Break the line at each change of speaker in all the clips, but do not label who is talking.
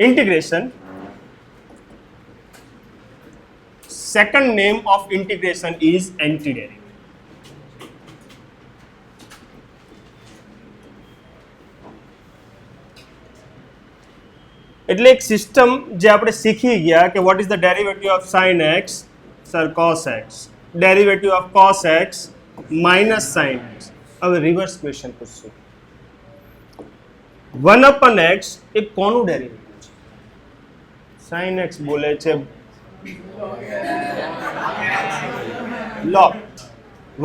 integration. Second name of integration is antiderivative. એટલે એક system જે આપણે શીખી ગયા કે vote is the derivative of sin x sir cos x, derivative of cos x minus sin x. હવે reverse question પૂછશું. 1/x એ કોનું derivative છે? sin x બોલે છે log.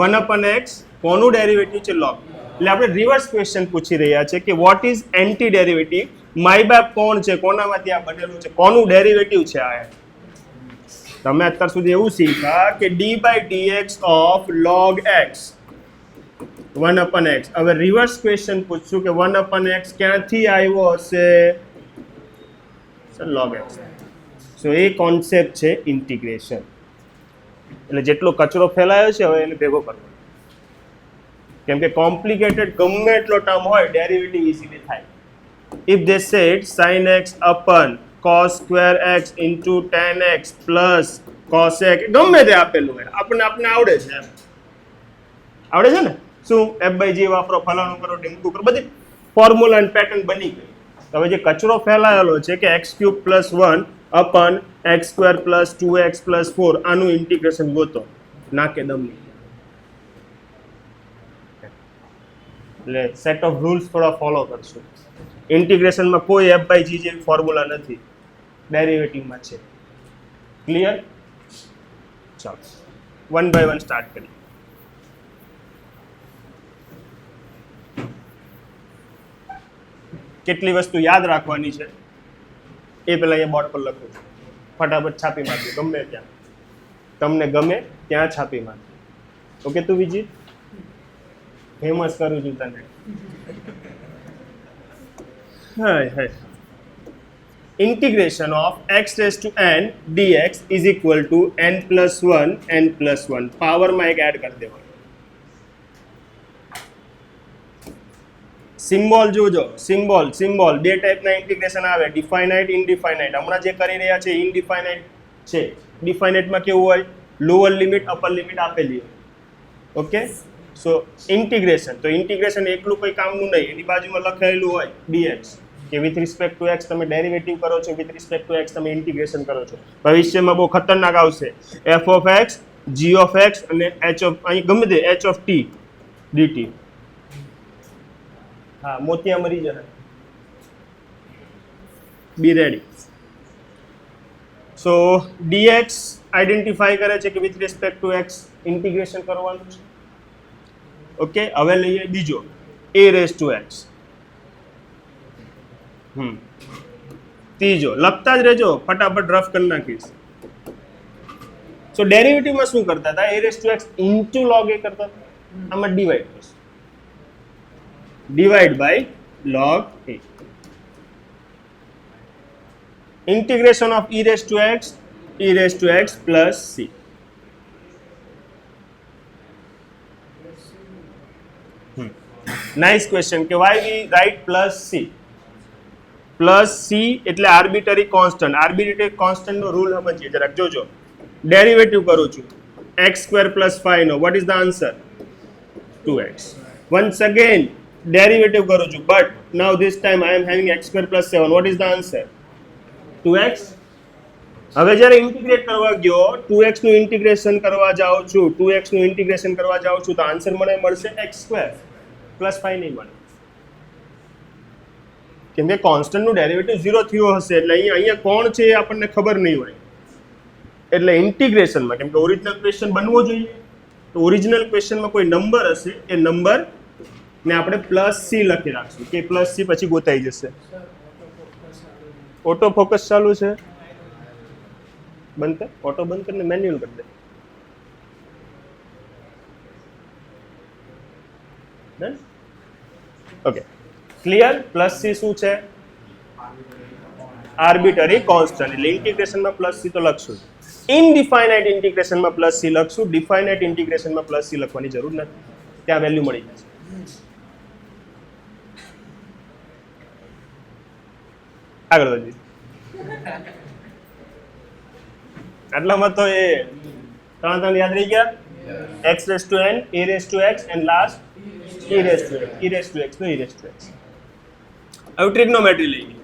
1/x કોનું ડેરિવેટિવ છે? log. એટલે આપણે રિવર્સ ક્વેશ્ચન પૂછી રહ્યા છે કે what is anti derivative. My બાપ કોણ છે? કોનામાંથી આ બનેલું છે? કોનું ડેરિવેટિવ છે આ? તમે અત્યાર સુધી એવું શીખ્યા કે d/dx of log x 1/x. હવે રિવર્સ ક્વેશ્ચન પૂછશું કે 1/x ક્યાંથી આવ્યો હશે? Sir log x. સો એ કોન્સેપ્ટ છે ઇન્ટિગ્રેશન. એટલે જેટલો કચરો ફેલાયો છે હવે એને ભેગો કરવો. કેમ કે કોમ્પ્લિકેટેડ ગમે એટલો ટર્મ હોય ડેરિવેટિવ ઇઝીલી થાય. If they said sin x upon cos square x into tan x plus cos x, ગમે તે આપેલું હોય આપણે આવડે છે એમ. આવડે છે ને? શું f/g વાપરો, ફલાણું કરો, ઢીંકું કરો, બધી ફોર્મ્યુલા અને પેટર્ન બની ગઈ. હવે જે કચરો ફેલાયેલો છે કે x³ + 1 upon x² + 2x + 4 આનું ઇન્ટિગ્રેશન ગોતો. નાકે દમ નહીં. એટલે સેટ ઓફ રૂલ્સ થોડા ફોલો કરશું. ઇન્ટિગ્રેશનમાં કોઈ f/g જેવી ફોર્મ્યુલા નથી, ડેરિવેટિવમાં છે. ક્લિયર? ચાલો 1 by 1 સ્ટાર્ટ કરીએ. કેટલી વસ્તુ યાદ રાખવાની છે એ પહેલા અહીંયા બોર્ડ પર લખું છું. ફટાફટ છાપી મારજો ગમે ત્યાં, તમને ગમે ત્યાં છાપી મારજો. ઓકે તું વિજીત? ફેમસ કરું છું તને. Integration of x raised to n dx is equal to n plus 1 n plus 1. Power માં એક એડ કરી દેવાનું. સિમ્બોલ જોજો, સિમ્બોલ બે ટાઈપના ઇન્ટિગ્રેશન આવે, ડિફાઇનાઇટ, ઇનડિફાઇનાઇટ. હમણાં જે કરી રહ્યા છે ઇનડિફાઇનાઇટ છે. ડિફાઇનાઇટમાં કેવું હોય? લોઅર લિમિટ અપર લિમિટ આપેલી હોય. ઓકે, સો ઇન્ટિગ્રેશન, તો ઇન્ટિગ્રેશન એકલું કોઈ કામનું નહીં. એની બાજુમાં લખાયેલું હોય dx કે વિથ રિસ્પેક્ટ ટુ x તમે ડેરિવેટિવ કરો છો, વિથ રિસ્પેક્ટ ટુ x તમે ઇન્ટિગ્રેશન કરો છો. ભવિષ્યમાં બહુ ખતરનાક આવશે. f of x, g of x અને h of, અહીં ગમે તે h of t dt. હા, મોતિયા મરી જશે. બી રેડી. સો dx આઈડેન્ટિફાઈ કરે છે કે with respect to x integration કરવાનું છે. ઓકે, હવે લઈએ બીજો a raised to x. ત્રીજો લખતા જ રહેજો, ફટાફટ રફ કરી નાખીશ. સો ડેરિવેટિવમાં શું કરતા હતા? a raised to x into log a કરતા હતા. આમાં ડિવાઈડ કરશું, divide by log a. Integration of e raised to x plus c. Nice question કે why we write plus C. Plus C એટલે આર્બિટરી કોન્સ્ટન્ટ. આર્બિટરી કોન્સ્ટન્ટનો rule સમજીએ જરાક જોજો. ડેરિવેટિવ કરું છું x² + 5 નો, what is the answer? 2x. Once again derivative કરું છું, but now this time I am having x² + 7, what is the answer? 2x. હવે જ્યારે ઇન્ટિગ્રેટ કરવા ગયો 2x નું ઇન્ટિગ્રેશન કરવા જાઉં છું, 2x નું ઇન્ટિગ્રેશન કરવા જાઉં છું તો આન્સર મને મળશે x² + 5 નહીં મળે. કેમ કે કોન્સ્ટન્ટનું ડેરિવેટિવ 0 થયો હશે એટલે અહીંયા કોણ છે એ આપણને ખબર નહીં હોય. એટલે ઇન્ટિગ્રેશનમાં કેમ કે ઓરિજિનલ ક્વેશ્ચન બનવો જોઈએ, તો ઓરિજિનલ ક્વેશ્ચનમાં કોઈ નંબર હશે એ નંબર ને આપણે +c લખી રાખશું કે +c પછી ગોતાઈ જશે. ઓટો ફોકસ ચાલુ છે, બંધ કર, ઓટો બંધ કરીને મેન્યુઅલ કરી દે. ડન? Okay, clear? +c શું છે? Arbitrary constant. એટલે ઇન્ટિગ્રેશનમાં +c તો લખશું. ઇનડિફાઇનાઇટ ઇન્ટિગ્રેશનમાં +c લખશું. ડિફાઇનાઇટ ઇન્ટિગ્રેશનમાં +c લખવાની જરૂર નથી, ત્યાં વેલ્યુ મળી જશે. આગળ વધીએ. આટલામાં તો એ ત્રણ યાદ રહી ગયા. x raised to n, a raised to x and last e raised to x. e raised to x no e raised to x. હવે ટ્રિગ્નોમેટ્રી લઈ ગઈ.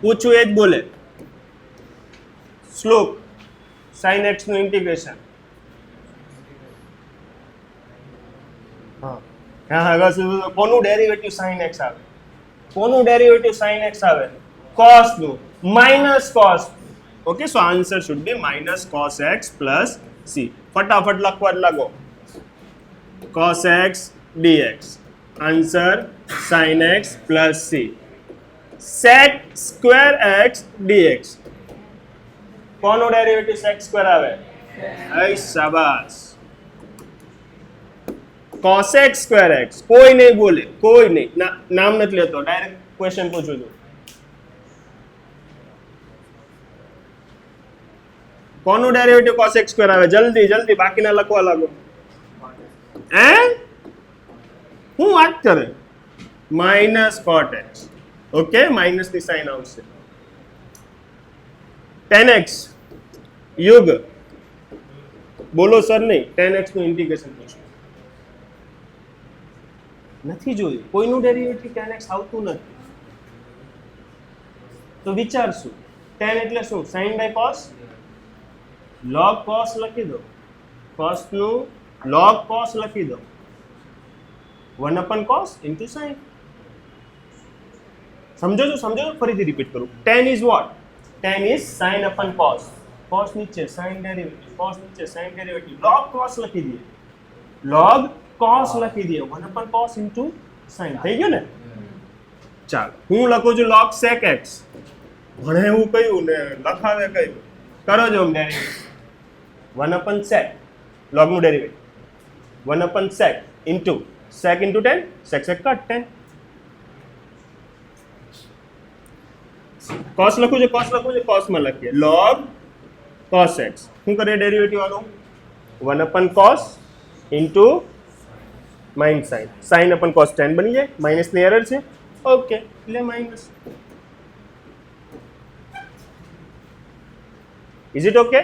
પૂછું એ જ બોલે. સ્લોપ sin x નું ઇન્ટિગ્રેશન. હા કોનું ડેરિવેટિવ sin x આવે? કોનું ડેરિવેટિવ sin x આવે? cos નું minus cos. Okay, so answer should be minus cos x plus c. ફટાફટ લખવા જ લાગો. cos x dx. Answer sin x plus c. sec square x dx. કોનો derivative sec square આવે? એ શાબાશ. cos x square x. કોઈ નહીં બોલે, કોઈ નહીં. નામ નથી લેતો, ડાયરેક્ટ ક્વેશ્ચન પૂછું છું. કોનું ડેરિવેટિવ cos x square આવે? જલ્દી જલ્દી બાકીના લખવા લાગો. હે હું વાત કરે? Minus cot x. Okay, minus ની સાઇન આવશે. tan x યુગ. બોલો સર નહીં, tan x નું ઇન્ટિગ્રેશન પૂછો. નથી જોયું, કોઈનું ડેરિવેટિવ tan x આવતું નથી. તો વિચારશું, tan એટલે શું? sin by cos. log cos લખી દો. cos નું log cos લખી દો. 1 upon cos into sin. સમજો છો? ફરીથી રિપીટ કરું. tan is what? tan is sin upon cos. cos નીચે sin ડેરિવેટિવ, cos નીચે sin ડેરિવેટિવ. log cos લખી દઈએ. log cos લખી દઈએ. 1 upon cos into sin. થઈ ગયું ને? ચાલો, હું લખું છું log sec x. ભણે એવું કયું ને લખાવે કયું? કરો જો ડેરિવેટિવ. 1 upon sec. log નું derivative. 1 upon sec into sec into tan. sec cut tan. cos લખું છે, cos માં લખીએ. log cos x. શું કરીએ ડેરિવેટિવ આનો? 1 upon cos into minus sin. sin upon cos tan બની જાય. માઇનસ ની એરર છે. ઓકે, એટલે માઇનસ. Is it okay?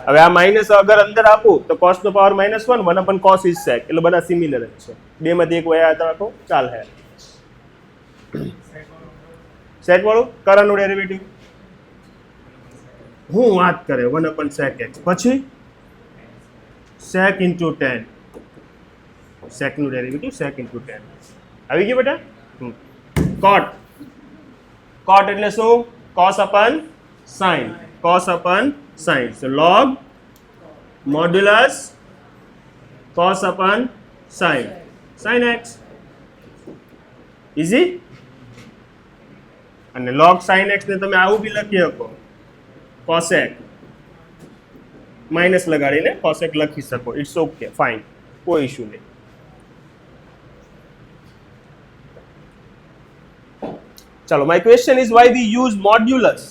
હવે આ માઇનસ અગર અંદર આપું તો cos no power -1, 1 upon cos is sec. એટલે બધા સિમિલર જ છે. બે માંથી એક વયા રાખો, ચાલ હે. sec વાળું કરાનું ડેરિવેટિવ. હું વાત કરે 1 upon sec x. પછી sec into tan. sec નું ડેરિવેટિવ sec into tan. આવી ગયું બેટા? cot. cot એટલે શું? cos upon sin. cos upon sin. So log modulus cos upon sin. sin x. Easy? અને log sin x ને તમે આવું બી લખી શકો. cosec. માઇનસ લગાડીને cosec લખી શકો. ઇટ્સ ઓકે, ફાઇન, કોઈ ઇશ્યુ નહીં. ચાલો, my question is why we use modulus.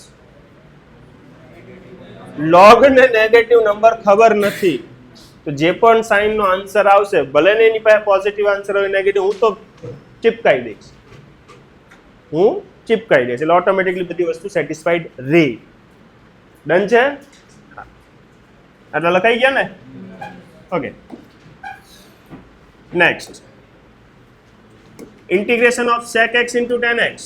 log ને નેગેટિવ નંબર ખબર નથી તો જે પણ સાઇન નો આન્સર આવશે, ભલે ને એની પાસે પોઝિટિવ આન્સર હોય નેગેટિવ, હું તો ચિપકાઈ દઈશ. એટલે ઓટોમેટિકલી બધી વસ્તુ સેટિસ્ફાઈડ રહે. ડન છે? આટલા લખાઈ ગયા ને? Okay, next. Integration of sec x into tan x.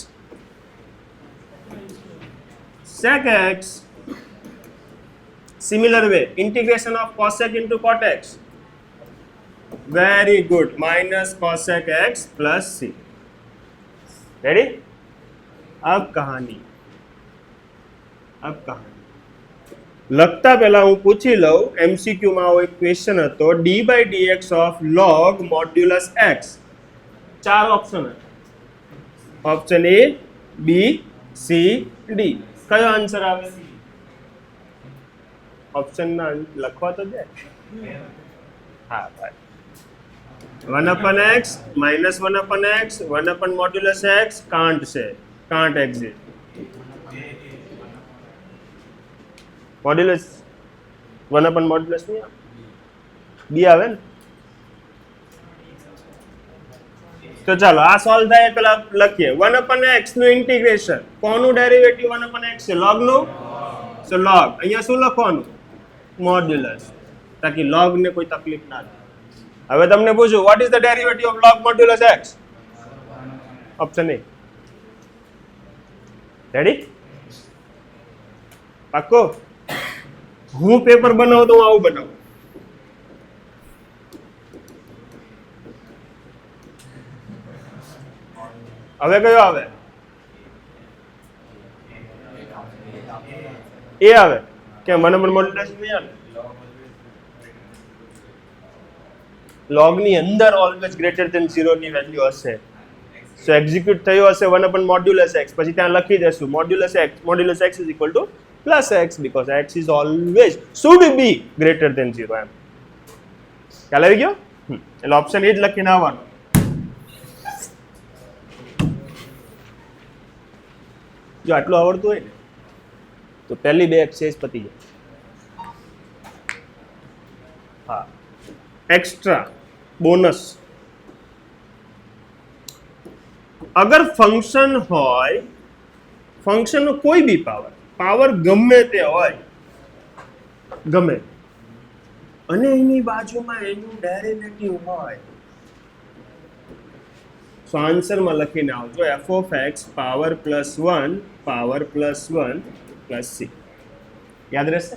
sec x similar way. Integration of cosec into cot x. Very good. Minus cosec x plus c. Ready? अब कहानी लगता पहला हूँ पूछी लो. MCQ में एक क्वेश्चन હતો d by dx of log modulus x. चार ऑप्शन है. Option A, B, C, D. कयो आंसर आवे? ऑप्शन ना लखवा तो दे. हाँ भाई. 1 upon x minus 1 upon x 1 upon modulus x can't say. Can't exist. Modulus 1 upon modulus नहीं B आवे ना. તો ચાલો આ સોલ્વ થાય પેલા લખીએ 1/x નું ઇન્ટિગ્રેશન. કોનું ડેરિવેટિવ 1/x છે? log નું. સો log અહીંયા શું લખવાનું? મોડ્યુલસ, તાકી log ને કોઈ તકલીફ ના થાય. હવે તમને પૂછું what is the derivative of log modulus x? Option A. Ready? પાક્કો? હું પેપર બનાવું તો હું આવું બનાવું. હવે કયો આવે? એ આવે કે મને પણ મોડ્યુલસ નહીં આવે. log ની અંદર ઓલવેઝ ગ્રેટર ધેન 0 ની વેલ્યુ હશે. સો એક્ઝિક્યુટ થયો હશે 1/modulus x, પછી ત્યાં લખી દેશું modulus x is equal to plus x because x is always should be greater than 0 એમ. ખ્યાલ આવી ગયો? એટલે ઓપ્શન એ જ લખીને આવવાનો. જો આટલું આવડતું હોય ને તો પહેલી બે એક્સરસાઇઝ પતી જાય. હા, एक्स्ट्रा बोनस. अगर फंक्शन होय, फंक्शन नो कोई भी पावर गमे ते होय, गमे અને એની બાજુમાં એનું ડેરિવેટિવ હોય, સો આન્સરમાં લખીને આવજો f of x power +1 power +1 + c. યાદ રહેશે?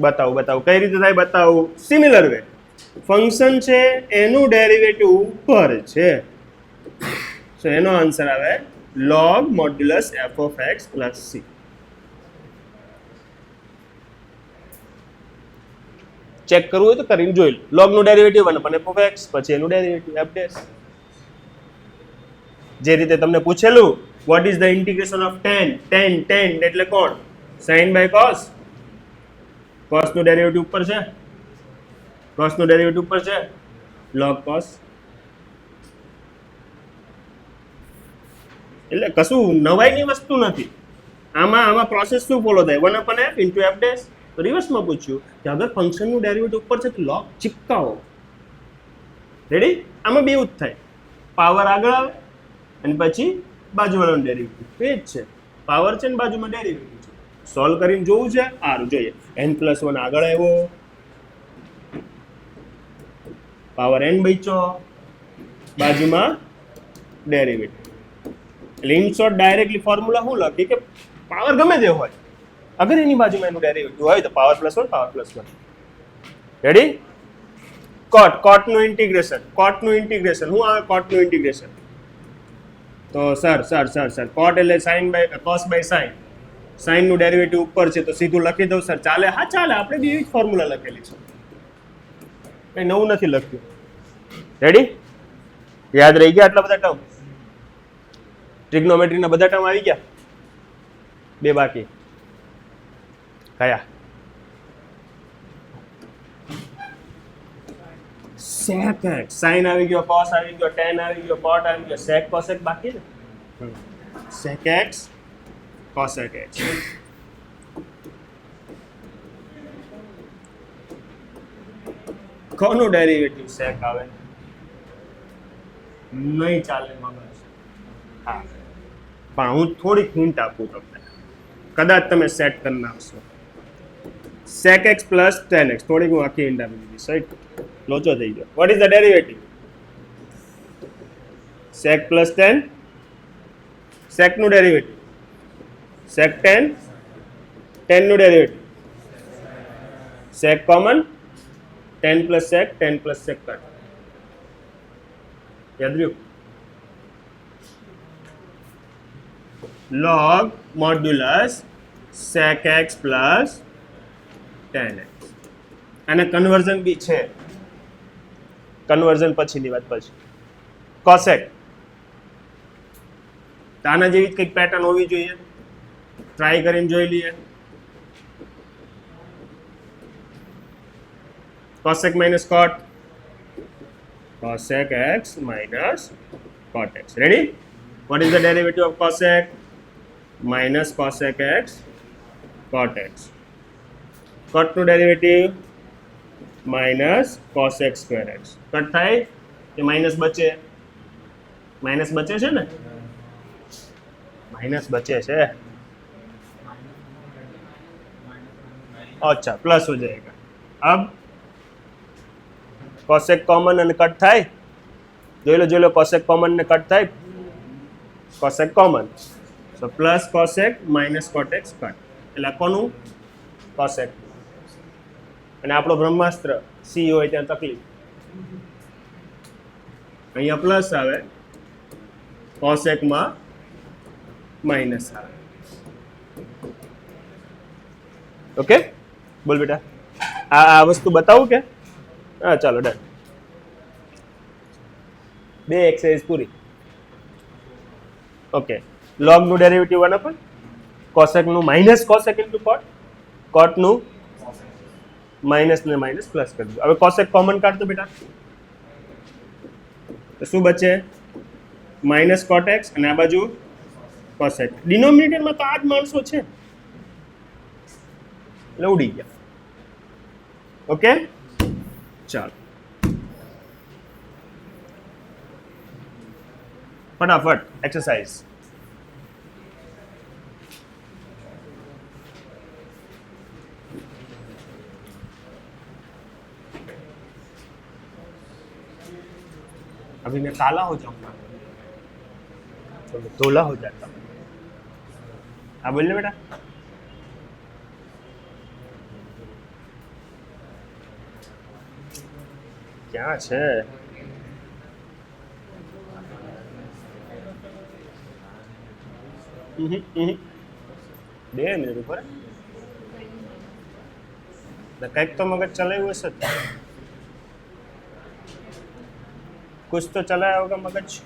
બતાવું કઈ રીતે થાય બતાવું. સિમિલર વે ફંક્શન છે એનું ડેરિવેટિવ ઉપર છે, સો એનો આન્સર આવે log modulus f of x plus c. Check કરવું હોય તો કરીને જોઈ લો. log નું ડેરિવેટિવ અને f of x પછી એનું ડેરિવેટિવ f dash. જે રીતે તમને પૂછેલું what is the integration of tan એટલે કોણ? sin by cos. cos નું ડેરિવેટિવ ઉપર છે, cos નું ડેરિવેટિવ ઉપર છે, log cos. એટલે કશું નવાઈની વસ્તુ નથી આમાં પ્રોસેસ શું ફોલો થાય 1/f into f dash. તો રિવર્સમાં પૂછ્યું કે અગર ફંક્શનનું ડેરિવેટિવ ઉપર છે તો log ચિપકાવો. રેડી? આમાં બે જ થાય, પાવર આગળ આવે અને પછી બાજુવાળાનું ડેરિવેટિવ. એ જ છે, પાવર છે ને બાજુમાં ડેરિવેટિવ છે. સોલ્વ કરીને જોવું છે. સારું, જોઈએ. n+1 આગળ આવ્યો, પાવર n બચ્યો, બાજુમાં ડેરિવેટિવ. એટલે ઇન શોર્ટ ડાયરેક્ટલી ફોર્મ્યુલા શું લખી કે પાવર ગમે તે હોય, અગર એની બાજુમાં એનું ડેરિવેટિવ હોય તો પાવર +1 પાવર +1. રેડી? cot નું ઇન્ટિગ્રેશન. શું આવે cot નું ઇન્ટિગ્રેશન? તો સર cot એટલે cos by sin. sin નું ડેરિવેટિવ ઉપર છે તો સીધું લખી દઉં સર? ચાલે? હા ચાલે, આપણે બી એવી ફોર્મ્યુલા લખેલી છે, કઈ નવું નથી લખ્યું. રેડી? યાદ રહી ગયા આટલા બધા ટર્મ? ટ્રિગ્નોમેટ્રીના બધા ટર્મ આવી ગયા? બે બાકી. કયા? sec x. sin આવી ગયો, cos આવી ગયો, tan આવી ગયો, cot આવી ગયો, sec cosec બાકી ને. sec x cosec x. કોનું ડેરિવેટિવ sec આવે? નહીં ચાલે મગજ. હા, પણ હું થોડીક હિન્ટ આપું તમને, કદાચ તમે સેટ કરી નાખશો. sec x plus tan x. થોડીક હું આખી હિન્ટ આપી દીધી, સાઈડ લોચો થઈ ગયો. Vote is the derivative? sec plus tan. sec નું ડેરિવેટિવ sec tan, tan નું derivative sec common, tan plus sec cut. યાદ રહ્યું? log modulus sec x plus tan x. અને કન્વર્ઝન બી છે, કન્વર્ઝન પછીની વાત પછી. cosec આના જેવી કંઈક પેટર્ન હોવી જોઈએ, ટ્રાય કરીને જોઈ લઈએ. cosec minus cot, cosec x minus cot x. Ready? What is the derivative of cosec? Minus cosec x cot x. cot નું derivative minus cosec square x. Cut થાય કે માઇનસ બચે? माइनस बचे છે ને माइनस बचे છે अच्छा प्लस हो जाएगा अब कोसेक कॉमन અને કટ થાય જોઈ લો કોસેક કોમન ને કટ થાય cosec common so plus cosec minus cot x cut એટલે કોનું કોસેક અને આપણો બ્રહ્માસ્ત્ર સી હોય ત્યાં તકલીફ અહીંયા પ્લસ આવે કોસેકમાં માઇનસ આવે ઓકે બોલ બેટા આ વસ્તુ બતાવું કે હા ચાલો ડન બે એક્સરસાઇઝ પૂરી ઓકે log નું ડેરિવેટિવ 1 અપન કોસેક નું માઇનસ કોસેક ઇન્ટુ કોટ કોટ નું માઇનસ ને માઇનસ પ્લસ કરી દો હવે કોસેક કોમન કાઢ દો બેટા તો શું બચે માઇનસ કોટેક્સ અને આ બાજુ કોસેક ડિનોમિનેટરમાં તો આ જ માણસો છે એટલે ઉડી ગયા ઓકે ચાલો फटाफट एक्सरसाइज अभी मैं काला हो जाऊंगा तो मैं धोला हो जाता हाँ बोल बेटा क्या है બે મિનિટ ઉપર કંઈક તો મગજ ચલાવ્યું હશે कुछ तो चलाया होगा मगज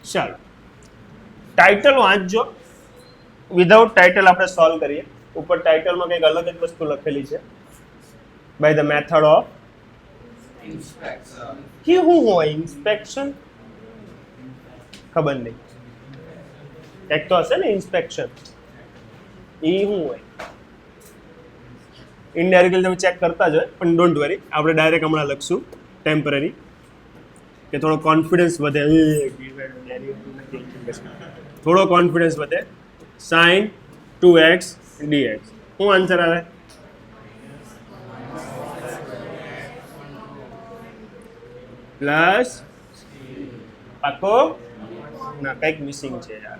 ચાલો ટાઇટલ વાંચજો વિધાઉટ ટાઇટલ આપણે સોલ્વ કરીએ ઉપર ટાઇટલમાં કંઈક અલગ જ વસ્તુ લખેલી છે by the method of inspection કે હું હોય ઇન્સ્પેક્શન ખબર નહીં એક તો હશે ને ઇન્સ્પેક્શન એ શું હોય ઇનડાયરેક્ટલી તમે ચેક કરતા જ હોય પણ ડોન્ટ વરી આપણે ડાયરેક્ટ હમણાં લખશું ટેમ્પરરી કે થોડો કોન્ફિડન્સ વધે થોડો કોન્ફિડન્સ વધે sin 2x dx શું આન્સર આવે પ્લસ પાકો ના કંઈક મિસિંગ છે યાર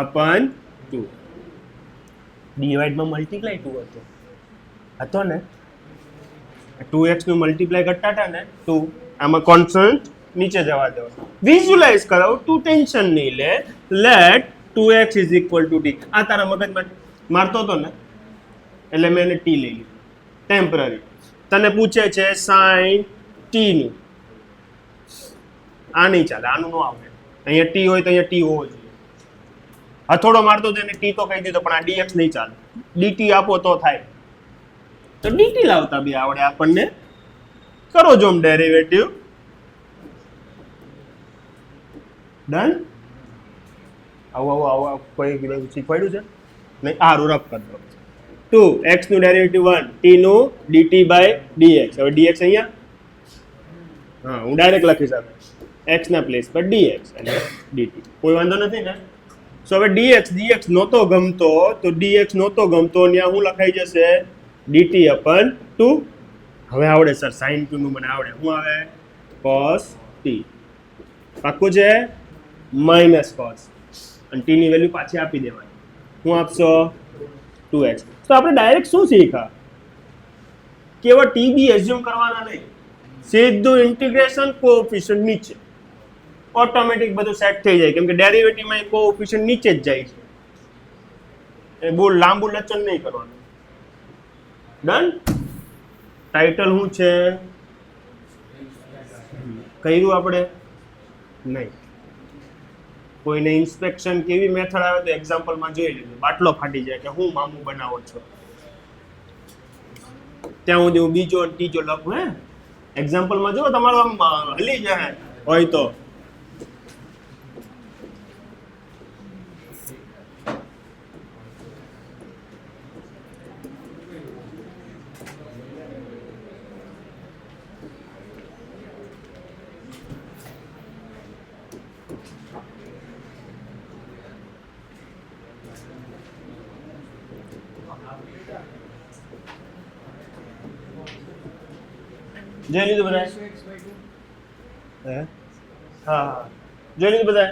અપન 2 ડિવાઇડ માં મલ્ટીપ્લાય 2 હતો ને 2x નું મલ્ટીપ્લાય કરતા હતા ને 2 આમાં કોન્સ્ટન્ટ નીચે જવા દો વિઝ્યુલાઇઝ કરાવો તું ટેન્શન નહીં લે let 2x is equal to d આ તારા મગજમાં મારતો હતો ને એટલે મેં એને t લઈ લીધું ટેમ્પરરી તને પૂછે છે sin t નું આ નહીં ચાલે આનું નો આવે અહીંયા t હોય તો અહીંયા t હોવો જોઈએ હથોડો મારતો તો એને t તો કહી દીધો પણ આ dx નહીં ચાલે dt આપો તો થાય તો dt લાવતા બી આવડે આપણને કરો જો ડેરિવેટિવ ડન આવો કોઈ શીખવાડ્યું છે નહીં આ રફ કરી દો 2 x નું ડેરિવેટિવ 1 t નું dt બાય dx હવે dx અહીંયા હા હું ડાયરેક્ટ લખી શકું x ના પ્લેસ પર dx અને dt કોઈ વાંધો નથી ને સો હવે dx નહોતો ગમતો તો dx નહોતો ગમતો ત્યાં હું લખાઈ જશે dt અપન 2 હવે આવડે સર sin 2 નું મને આવડે શું આવે cos t પાક્કું છે માઇનસ cos અને t ની વેલ્યુ પાછી આપી દેવાની શું આપશો 2x તો આપણે ડાયરેક્ટ શું શીખ્યા કેવળ t બી એઝ્યુમ કરવાના નહીં સીધું ઇન્ટિગ્રેશન કોએફિશિયન્ટ નીચે ઓટોમેટિક બધું સેટ થઈ જાય કેમ કે ડેરિવેટિવમાં કોએફિશિયન્ટ નીચે જ જાય છે એ બહુ લાંબુ લચન નહીં કરવાનું ડન ટાઇટલ શું છે કર્યું આપણે નહીં કોઈને ઇન્સ્પેક્શન કેવી મેથડ આવે તો એક્ઝામ્પલમાં જોઈ લેજો બાટલો ફાટી જાય કે હું મામું બનાવો છો ત્યાં સુધી હું બીજો અને ત્રીજો લખું એક્ઝામ્પલમાં જો તમારો આમ હલી જાય હોય તો જોઈ લીધું બધા? હા જોઈ લીધું બધા?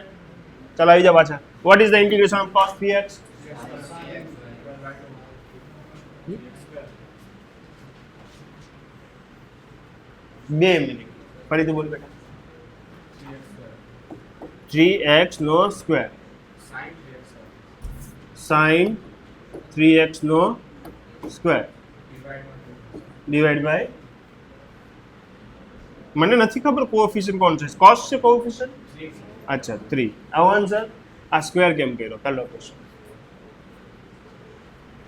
ચાલો આવી જાઓ પાછા. What is the integration of cos 3x? 2 minute ફરીથી બોલ બેટા. 3x નો સ્ક્વેર sin 3x નો સ્ક્વેર ડિવાઈડ બાય, મને નથી ખબર કોએફિશિયન્ટ કોણ છે. cos છે કોએફિશિયન્ટ? અચ્છા 3. આવો આન્સર. આ સ્ક્વેર કેમ કર્યો? ચાલો ક્વેશ્ચન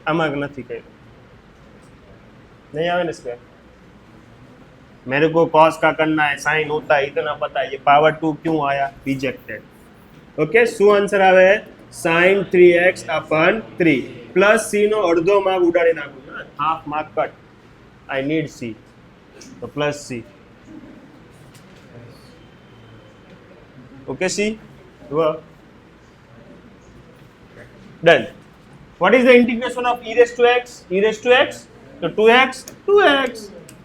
आमाग नहीं कह नहीं आवे ना स्क्वायर। मेरे को कॉस का करना है, साइन होता है, इतना पता है। ये पावर 2 क्यों आया? रिजेक्टेड। ओके, शू आंसर आवे sin 3x अपन 3 प्लस c नो अर्धो मार्क उडाड़ी नाखू ना, half mark cut. I need c, तो plus c। Okay, c done. What is the integration of e raised to x? E raised to x, तो 2x 2x।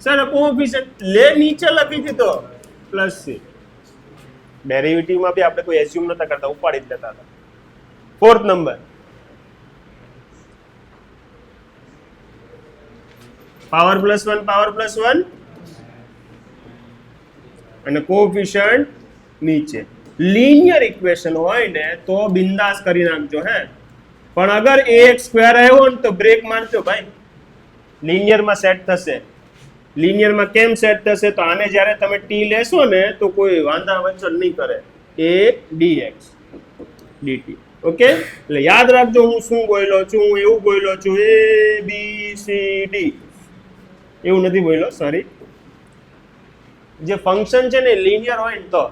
Sir coefficient ले नीचे लखी थी तो plus c। Derivative में भी आपने कोई एज्यूम नता करता, उपाड़ी लेता था। फोर्थ नंबर, पावर प्लस 1 અને કોએફિશિયન્ટ નીચે। लीनियर इक्वेशन होय ने तो बिंदास करी नाखजो है, पण अगर ax स्क्वायर आयो ने तो ब्रेक मारजो भाई। लीनियर में सेट थशे। लीनियर में केम सेट थशे? तो आने ज्यारे तमे t लेशो ने तो कोई वांधा वचन नहीं करे। a dx dt। ओके, એટલે યાદ રાખજો હું શું બોલ્યો છું, હું એવું બોલ્યો છું a b c d, એવું નથી બોલ્યો, સોરી। જે ફંક્શન છે ને લિનિયર હોય ને તો,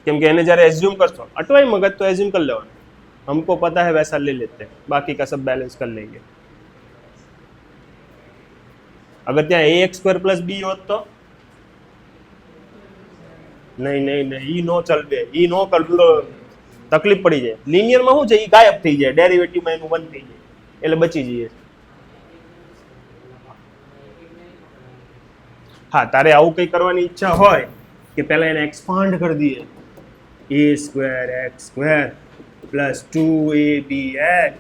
કેમ કે એને જ્યારે એઝ્યુમ કરશો, અટવાઈ મગજ તો એઝ્યુમ કરી લેવાનું, हमको पता है वैसा ले लेते हैं, बाकी का सब बैलेंस कर लेंगे। अगर ત્યાં ax स्क्वायर प्लस b होत तो नहीं नहीं नहीं, ई नो चल बे, ई नो कर लो, तकलीफ पड़ी जाए। लीनियर में શું છે, ઈ ગાયબ થઈ જાય, ડેરિવેટિવ માં એનું 1 થઈ જાય, એટલે બચી જઈએ। હા, તારે આવું કંઈ કરવાની ઈચ્છા હોય કે પહેલા એને એક્સપાન્ડ કરી દઈએ, a square x square plus 2abx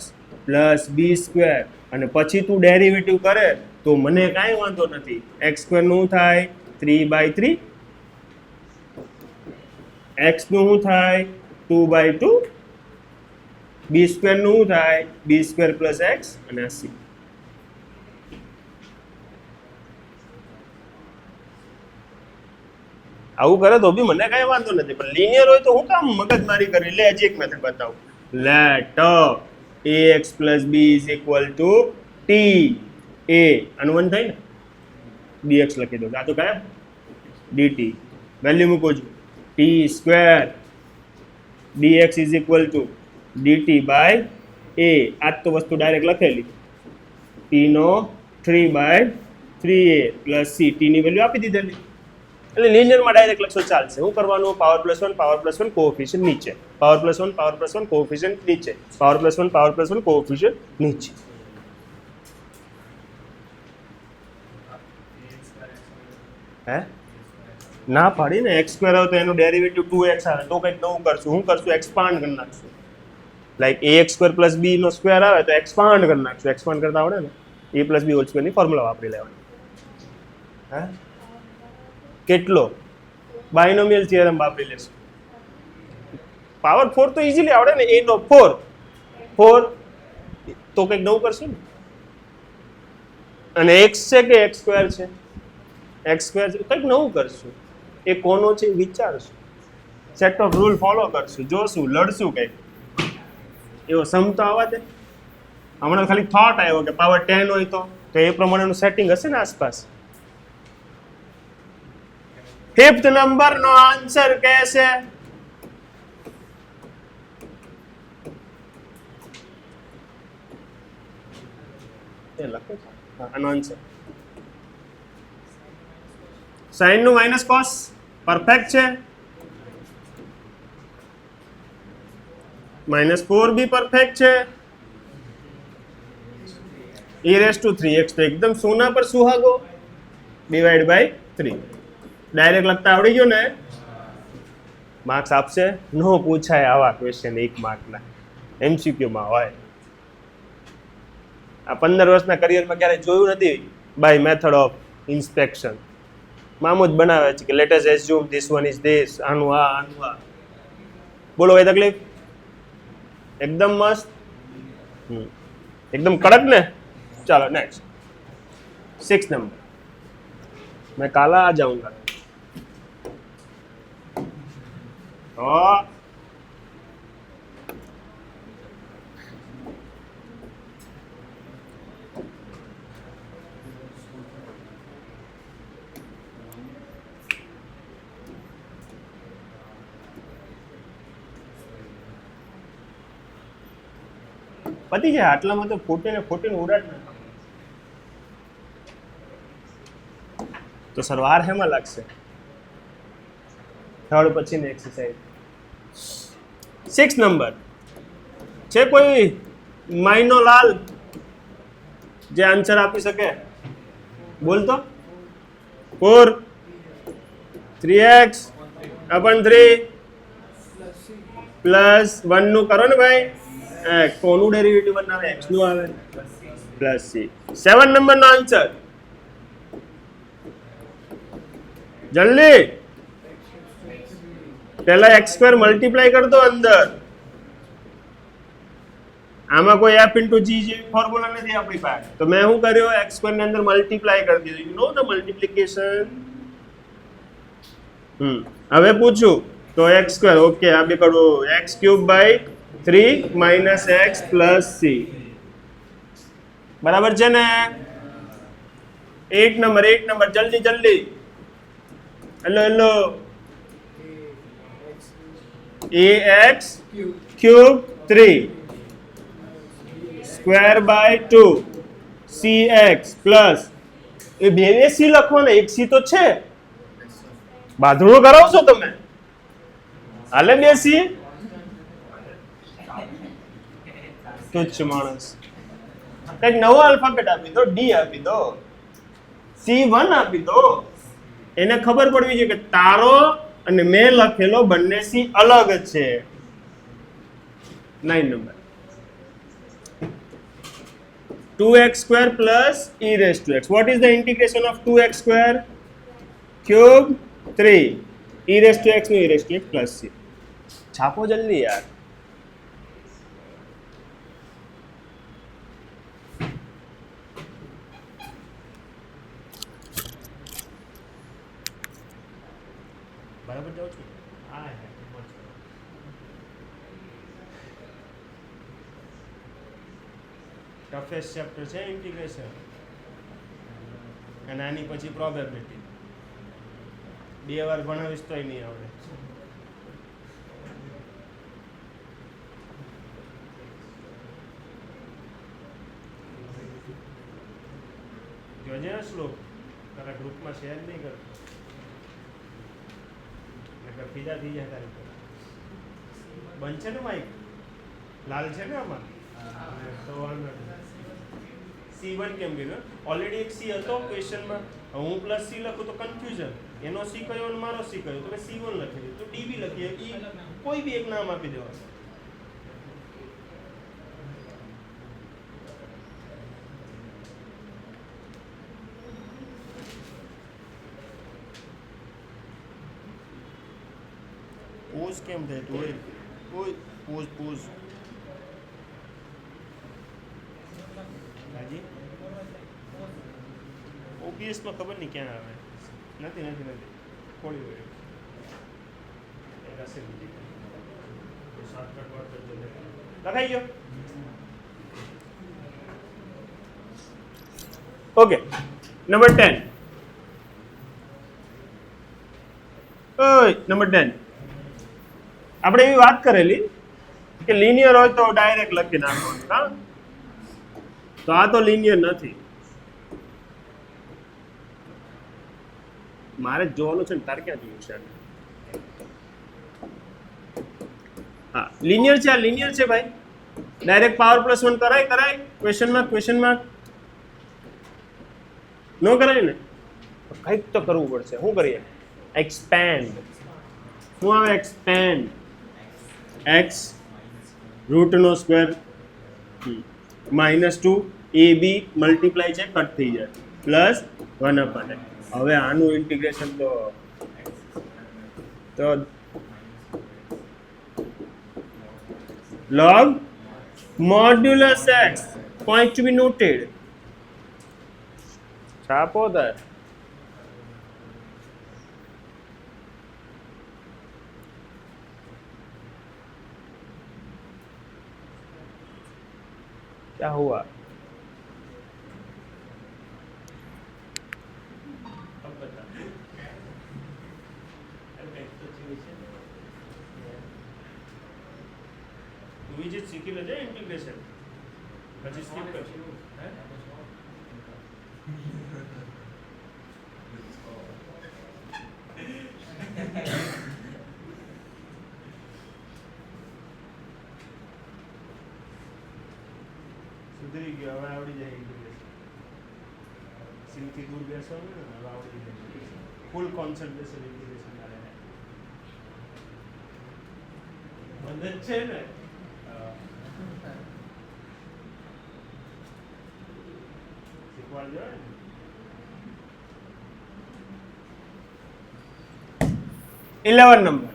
plus b square અને પછી તું ડેરિવેટિવ કરે તો મને કાંઈ વાંધો નથી। x સ્ક્વેર નું થાય 3/3, x નું શું થાય 2/2, b સ્ક્વેર નું શું થાય b સ્ક્વેર પ્લસ x અને આ c। આવું કરે તો બી મને કાંઈ વાંધો નથી, પણ લિનિયર હોય તો હું કામ મગજમારી કરી? લે હજી એક મેથડ બતાવું। Let ax plus b is equal to t a, આનું 1 થાય ને, dx લખી દો, આ તો કાંઈ dt વેલ્યુ મૂકો છું, t square dx is equal to dt by a, આ તો વસ્તુ ડાયરેક્ટ લખેલી, t નો 3/3a પ્લસ c, t ની વેલ્યુ આપી દીધેલી, એટલે લિનિયર માં ડાયરેક્ટ લખશો ચાલશે। શું કરવાનું? પાવર પ્લસ 1 કોએફિશિયન્ટ નીચે, પાવર પ્લસ 1 કોએફિશિયન્ટ નીચે, પાવર પ્લસ 1 કોએફિશિયન્ટ નીચે। હે ના પાડી ને, x સ્ક્વેર આવે તો એનું ડેરિવેટિવ 2x આવે, તો કંઈક નવું કરશું। શું કરશું? એક્સપાન્ડ કરી નાખશું। Like ax square plus b નો સ્ક્વેર આવે તો એક્સપાન્ડ કરી નાખશું। એક્સપાન્ડ કરતા આવડે ને, a plus b whole square ની ફોર્મ્યુલા વાપરી લેવાની। હે કેટલો? બાયનોમિયલ થિયરમ વાપરી લેશું। પાવર 4 તો ઈઝીલી આવડે ને, a નો 4 તો કંઈક નવું કરશું ને। અને x છે કે x સ્ક્વેર છે? x સ્ક્વેર છે, કંઈક નવું કરશું। એ કોનો છે વિચારશું, સેટ ઓફ રૂલ ફોલો કરશું, જોશું, લડશું કંઈક, એવો સમ તો આવવા દે। હમણાં ખાલી થોટ આવ્યો કે પાવર 10 હોય તો એ પ્રમાણેનું સેટિંગ હશે ને આસપાસ। ફિફ્થ નંબર નો આન્સર કહેશે આનો આન્સર સાઇન નું માઇનસ કોસ, પરફેક્ટ છે। -4 બી પરફેક્ટ છે. e⁻³ તો એકદમ સોના પર સુહાગો ડિવાઈડ બાય 3. ડાયરેક્ટ લખતા આવડી ગયું ને? માર્ક્સ આપશે? નો પૂછાય આવા ક્વેશ્ચન 1 માર્કના, MCQ માં હોય. આ 15 વર્ષના કરિયરમાં ક્યારે જોયું નથી બાય મેથડ ઓફ ઇન્સ્પેક્શન. મામૂદ બનાવે છે કે let us assume this one is this, આનું આ. બોલો ભાઈ તકલીફ? એકદમ મસ્ત, એકદમ કડક ને? चलो नेक्स्ट 6 नंबर. मैं काला आ जाऊंगा. और पति है आटलाમાં તો 14 ઉડાડ ના. તો સરવાર હેમાં લાગશે? થર્ડ પછીની એક્સરસાઇઝ 6 નંબર છે. કોઈ માઇનો લાલ જે આન્સર આપી શકે? બોલતો 4 3x upon 3 પ્લસ 1 નું કરો ને ભાઈ. કોનું ડેરિવેટિવ બનાવે? x નું આવે પ્લસ c. 7 નંબર નો આન્સર જલ્દી. પહેલા x² મલ્ટીપ્લાય કર દો અંદર. આમાં કોઈ f * g જેવી ફોર્મ્યુલા નથી આપણી પાસે, તો મેં શું કર્યો? x² ની અંદર મલ્ટીપ્લાય કરી દીધું. You know the multiplication. હવે પૂછું તો x² ઓકે, આ બે કરો x³ / 3 - x + c. બરાબર છે ને? 8 નંબર જલ્દી. હેલો ax³ 3 ² / 2 cx પ્લસ એ બે c લખવાનો, એક c તો છે. બાંધણું કરાવશો તમે? હાલે બે c? તુચ્છ માણસ. કઈક નવો આલ્ફાબેટ આપી દો, ડી આપી દો, C1 આપી દો. એને ખબર પડવી જોઈએ કે તારો અને મેં લખેલો બંને સી અલગ છે. 9 number 2x² + e⁻x. What is the integration of 2x² cube 3 e⁻x નું e⁻x + c. છાપો જલ્દી યાર. બરાબર જાઉં છું? હા ટફેસ્ટ ચેપ્ટર છે ઇન્ટિગ્રેશન, અને આની પછી પ્રોબેબિલિટી. 2 વાર ભણાવીશ તોય નહીં આવડે. જોજે આ શ્લોક તારા ગ્રુપમાં શેર નહીં કરતો, ફીદા થઈ જાય તારી પર. બંધ છે ને માઇક? લાલ છે ને આમાં? તો C1 કેમ કીધું? ઓલરેડી એક C હતો ક્વેશ્ચનમાં. હું પ્લસ C લખું તો કન્ફ્યુઝન. એનો C કયો અને મારો C કયો? તો મેં C1 લખી દીધું. તો D બી લખીએ, કોઈ બી એક નામ આપી દેવાનું. પોઝ કેમ થાય તું? પોઝ હાજી ઓબીએસમાં ખબર નહીં ક્યાં આવે. નથી ખોલી હોય લખાઈ ગયો. Okay number 10. નંબર 10 આપણે એવી વાત કરેલી કે લિનિયર હોય તો ડાયરેક્ટ લખી નાખવાનું. હા, તો આ તો લિનિયર નથી. મારે જોવાનું છે ને, તારે ક્યાં જોયું છે? हाँ लीनियर है भाई डायरेक्ट पावर प्लस वन कराय क्वेश्चन मार्क नो कराय ने કંઈક તો કરવું પડશે શું કરીએ એક્સપેન્ડ શું આવે એક્સપેન્ડ x રૂટ નો સ્ક્વેર -2 ab મલ્ટીપ્લાય છે કટ થઈ જાય પ્લસ 1/x હવે આનું ઇન્ટિગ્રેશન તો log modulus x point to be noted छापो दर क्या हुआ सीखी लेजे इंटीग्रेशन પછી સ્કીપ કરશું સુધરી ગયો હવે આવડી જાય ઇન્ટિગ્રેશન સિંથી દૂર બેસો ને હવે આવડી જાય ફૂલ કોન્સન્ટ્રેશન ઇન્ટિગ્રેશન કરે મદદ છે ને શીખવાડજો 11 નંબર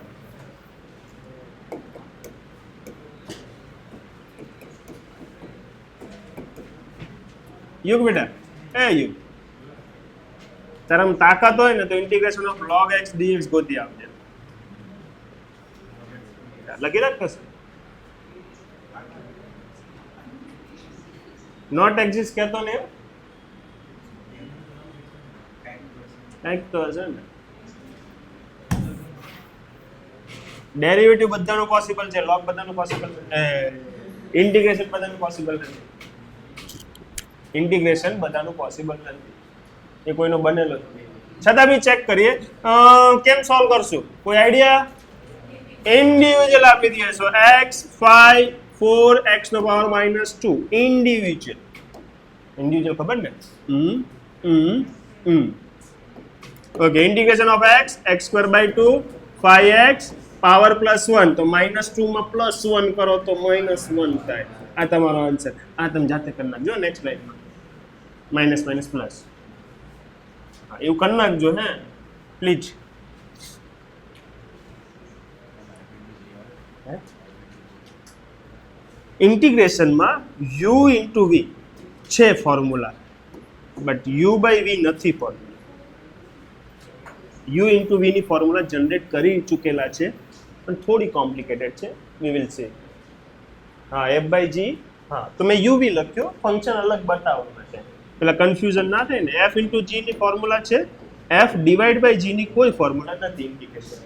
યુગ બેટા યુગ તારામાં તાકાત હોય ને તો integration of log x dx ગોતી આપજે લખી રાખ કશું નોટ એક્ઝિસ્ટ કહેતો ને કંઈક તો હશે ને ડેરિવેટિવ બધાનું પોસિબલ છે log બધાનું પોસિબલ છે ઇન્ટિગ્રેશન બધાનું પોસિબલ નથી ઇન્ટિગ્રેશન બધાનું પોસિબલ નથી એ કોઈનો બનેલો નથી છતાં બી ચેક કરીએ કેમ સોલ્વ કરશું કોઈ આઈડિયા ઇન્ડિવિજ્યુઅલ આપી દઈએ છો x 5 4 x નો પાવર -2 ઇન્ડિવિજ્યુઅલ ખબર ને okay integration of x x2/2 5x power +1 તો -2 માં +1 કરો તો -1 થાય આ તમારો આન્સર આ તમે જાતે કરી નાખજો નેક્સ્ટ લાઈનમાં માઇનસ પ્લસ એવું કરી નાખજો હે પ્લીઝ ઇન્ટિગ્રેશનમાં u ઇન્ટુ v છે formula but u by v નથી ફોર્મ્યુલા u ઇન્ટુ v ની ફોર્મ્યુલા જનરેટ કરી ચૂકેલા છે પણ થોડી કોમ્પ્લિકેટેડ છે વી વિલ સી હા f બાય g હા તો મેં uv લખ્યો ફંક્શન અલગ બતાવવા માટે પેલા કન્ફ્યુઝન ના થાય ને f ઇન્ટુ g ની ફોર્મ્યુલા છે f ડિવાઇડ બાય g ની કોઈ ફોર્મ્યુલા નથી ઇન્ટિગ્રેશન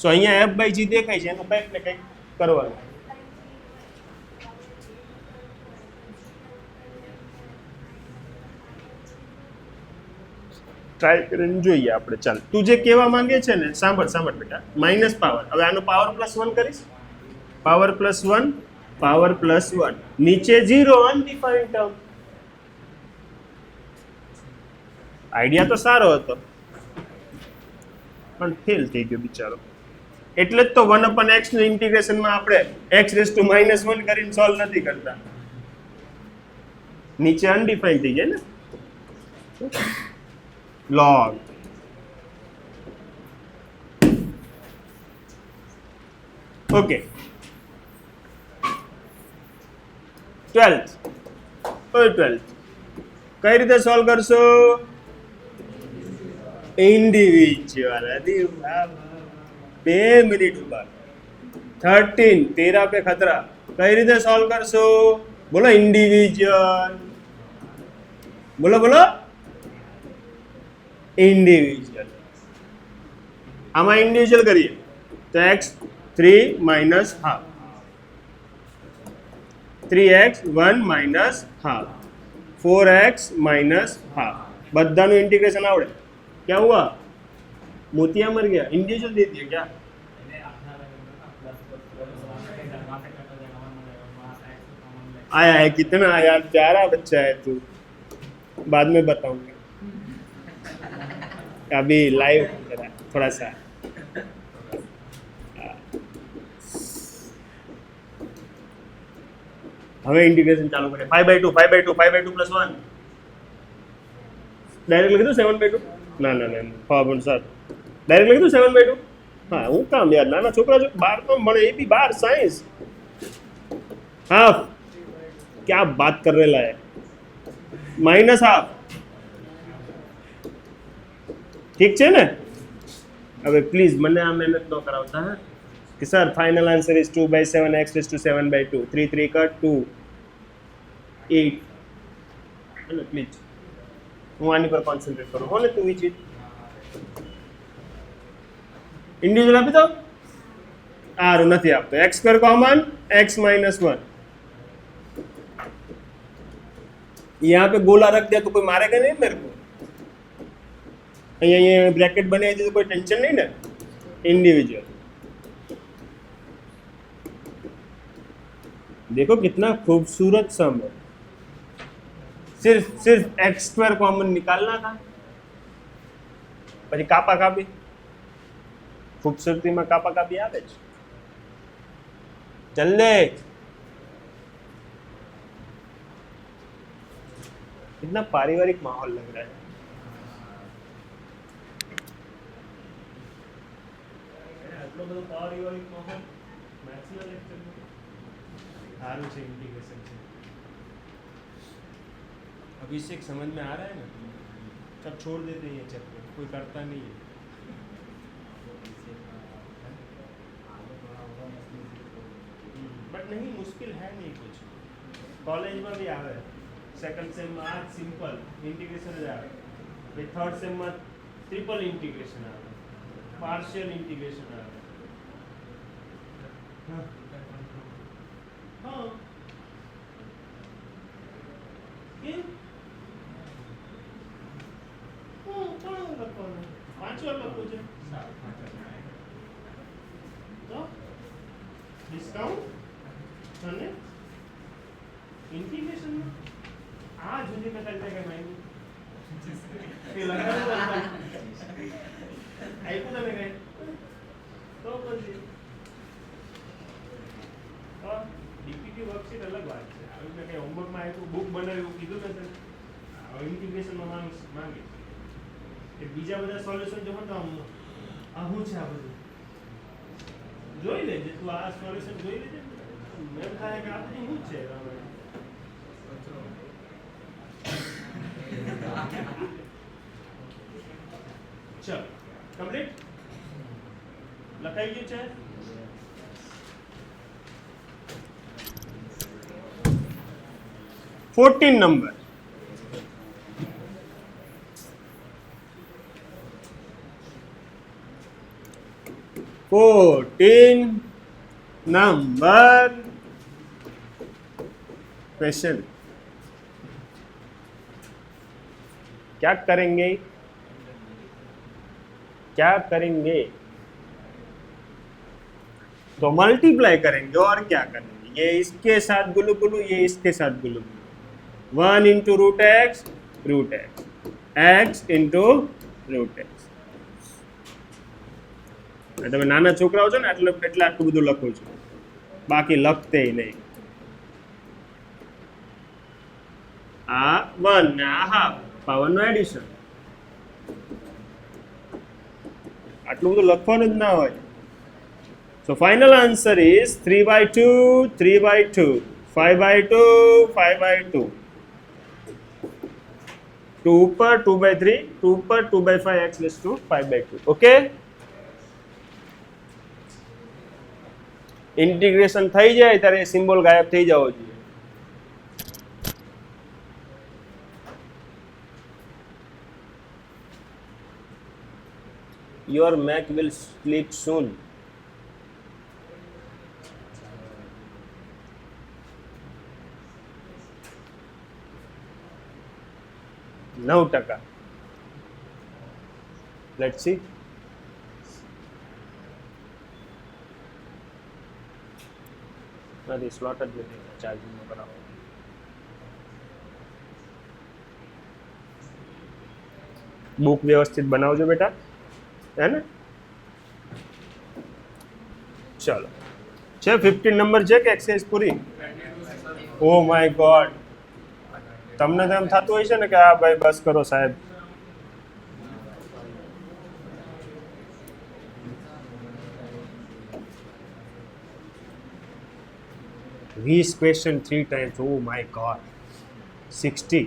સો અહીંયા f બાય g દેખાય છે એનું કંઈક ને કંઈક કરવાનું ટ્રાય કરીને જોઈએ આપણે ચાલ તું જે કહેવા માંગે છે ને સાંભળ બેટા માઇનસ પાવર હવે આનો પાવર +1 કરીશ પાવર +1 નીચે 0 અનડિફાઇન્ડ ટર્મ આઈડિયા તો સારો હતો પણ ફેલ થઈ ગયો બિચારો એટલે જ તો 1/x નું ઇન્ટિગ્રેશનમાં આપણે x⁻⁻1 કરીને સોલ્વ નથી કરતા નીચે અનડિફાઇન્ડ થઈ જાય ને log ઓકે 12th કઈ રીતે સોલ્વ કરશો ઇન્ડિવિજ્યુઅલ 2 મિનિટ ઉપર 13 13 पे खतरा કઈ રીતે સોલ્વ કરશો બોલો ઇન્ડિવિજ્યુઅલ બોલો ઇન્ડિવિજ્યુઅલ આમાં ઇન્ડિવિજ્યુઅલ કરીએ તો x 3 - half 3x 1 - half 4x - half બધાનું इंटीग्रेशन आवड़े क्या हुआ मोतिया मर गया इंडिविजुअल दे दिया क्या आया है कितना यार, प्यारा बच्चा है तू, बाद में बताऊंगा, अभी लाइव जरा थोड़ा सा। हमें इंटीग्रेशन चालू करें, 5/2 5/2 5/2 + 1 डायरेक्ट लिख दो 7/2 ના ના ના પાવન સર ડાયરેક્ટ લખી દઉં 7/2 હા હું કામ યાર નાના છોકરા જો 12 તો ભણે એ બી 12 સાયન્સ हाफ क्या बात कर रहे है -हाफ ठीक है ना अबे प्लीज मैंने आ मेहनत न करावता है कि sir final answer is 2/7 x⁻⁷ 3 3 का 2 8 है ना प्लीज હું આની પર કોન્સન્ટ્રેટ કરું હો ને તું એ ચીજ इंडिविजुअल આપી દો આર નથી આપતો x² कॉमन x-1 यहाँ पे गोला रख दिया तो कोई मारेगा नहीं मेरे को ये ब्रैकेट बने तो कोई टेंशन नहीं ना इंडिविजुअल देखो कितना खूबसूरत सम है सिर्फ x² कॉमन निकालना था પછી કાપા કાપી खूबसूरती में कापा कापी आवे जल्दी कितना पारिवारिक माहौल लग रहा है આટલો બધો પારિવારિક માહોલ મેથ્સના લેક્ચરમાં સારું છે इंटीग्रेशन છે अभिषेक समझ में आ रहा है ना सब छोड़ देते हैं ये चैप्टर कोई करता नहीं है बट नहीं मुश्किल है नहीं कुछ कॉलेज में भी आवे सेकंड सेम में आज सिंपल इंटीग्रेशन જ આવે પછી થર્ડ સેમ માં ટ્રિપલ इंटीग्रेशन આવે પાર્શિયલ इंटीग्रेशन આવે हाँ કેમ કોણ લખવાનું પાંચવાર લખવું છે તો ડિસ્કાઉન્ટ અને इंटीग्रेशन में आज मुझे पता चलता है मैं ये लगा आई को तो मैं तो પછી और डीपीटी वर्कशीट अलग बात છે આવી મેં કઈ હોમવર્ક માં આવ્યું તો બુક બનાવ્યું કીધું ને સર इंटीग्रेशन માં માંગે કે બીજા બધા સોલ્યુશન જો તો આ હું છે આ બધું જોઈ લેજે તું આ સોલ્યુશન જોઈ લેજે મેં થાય કે આ બધું હું છે चल कंप्लीट लखाई गયું છે 14 नंबर क्वेश्चन क्या करेंगे तो मल्टीप्लाई करेंगे और क्या करेंगे ये इसके साथ गुलू गुलू ये इसके साथ गुलू गुलू 1 × √x x × √x તમે નાના છોકરાઓ છો ને એટલે આટલું બધું લખું છું બાકી લખતે નહીં આ 1 ને આ હાફ પાવરનું એડિશન આટલું બધું લખવાનું જ ના હોય so final answer is 3/2 3/2 5/2 5/2 2 ઉપર 2/3 2 ઉપર 2/5 x⁻² 5/2 ઓકે इंटीग्रेशन થઈ જાય ત્યારે સિમ્બોલ ગાયબ થઈ જવો જોઈએ your Mac will sleep soon 9%. Let's see. This slotted with charging. Book વ્યવસ્થિત બનાવજો બેટા, હે ને? ચલો, છે 15 નંબર છે કે exercise puri? Oh my God, તમને તો એમ થતું હોય છે ને કે હા ભાઈ બસ કરો સાહેબ. વીસ question 3 times. Oh my God, 60.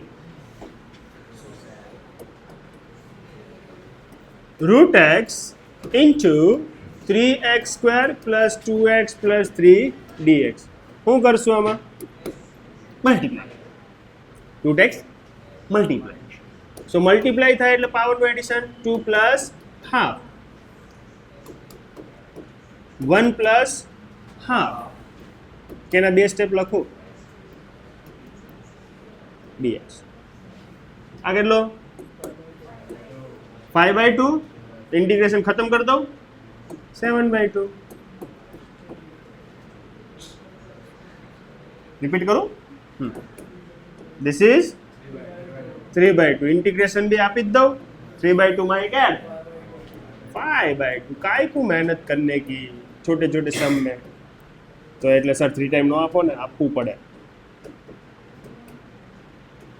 Root x into 3x square plus 2x plus 3 dx. શું કરશું આમાં? Multiply. Root x multiply. So multiply થાય એટલે પાવરનું addition 2 plus half, 1 plus half. કેના બે સ્ટેપ લખું? dx. આ કેટલો? 5/2. ઇન્ટિગ્રેશન ખતમ કરી દઉં, 7/2. રિપીટ કરું? This is 3/2. इंटीग्रेशन भी आप ही दो, 3/2 में क्या 5/2. काय को मेहनत करने की छोटे छोटे सम में, तो એટલે સર 3 ટાઈમ નો આપો ને, આપવું પડે.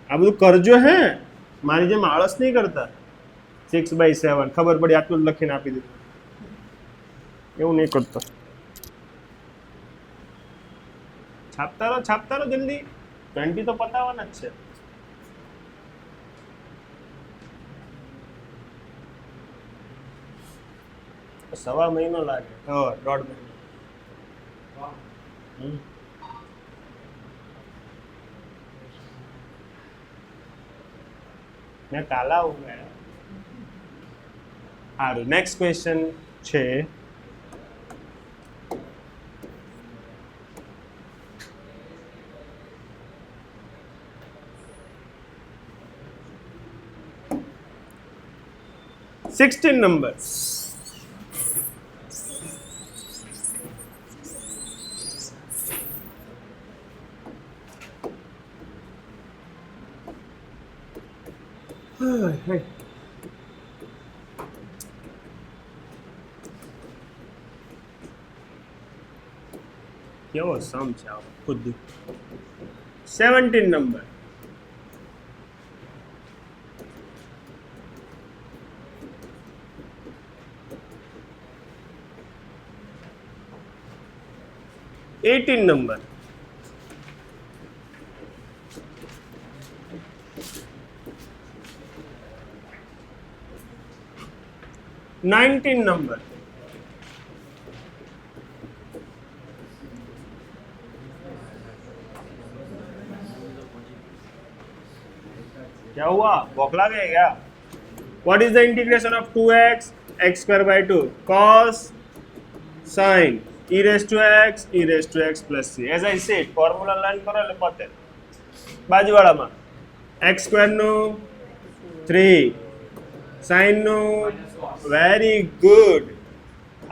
આ બધું કરજો, હે મારી જેમ આળસ નહીં કરતા. 6/7 ખબર પડી આટલું જ લખીને આપી દીધું, એવું નહીં કરતો. છાપતા રહો જલ્દી, 20 તો પતાવવાના જ છે. સવા મહિનો લાગે, દોઢ મહિનો. મેં કાલા ઉગાડ્યા. સારું, નેક્સ્ટ ક્વેશ્ચન છે सिक्सटीन नंबर. કેવો સમ છે આ ખુદ. 17 નંબર. 18 નંબર. 19 नंबर. क्या हुआ, भूख लगे क्या? What is the integration of 2x x square by 2 cos sin e raised to x plus c. As I said, formula learn करो એટલે પતે. બાજુવાળામાં x square નું 3, sin નું very good,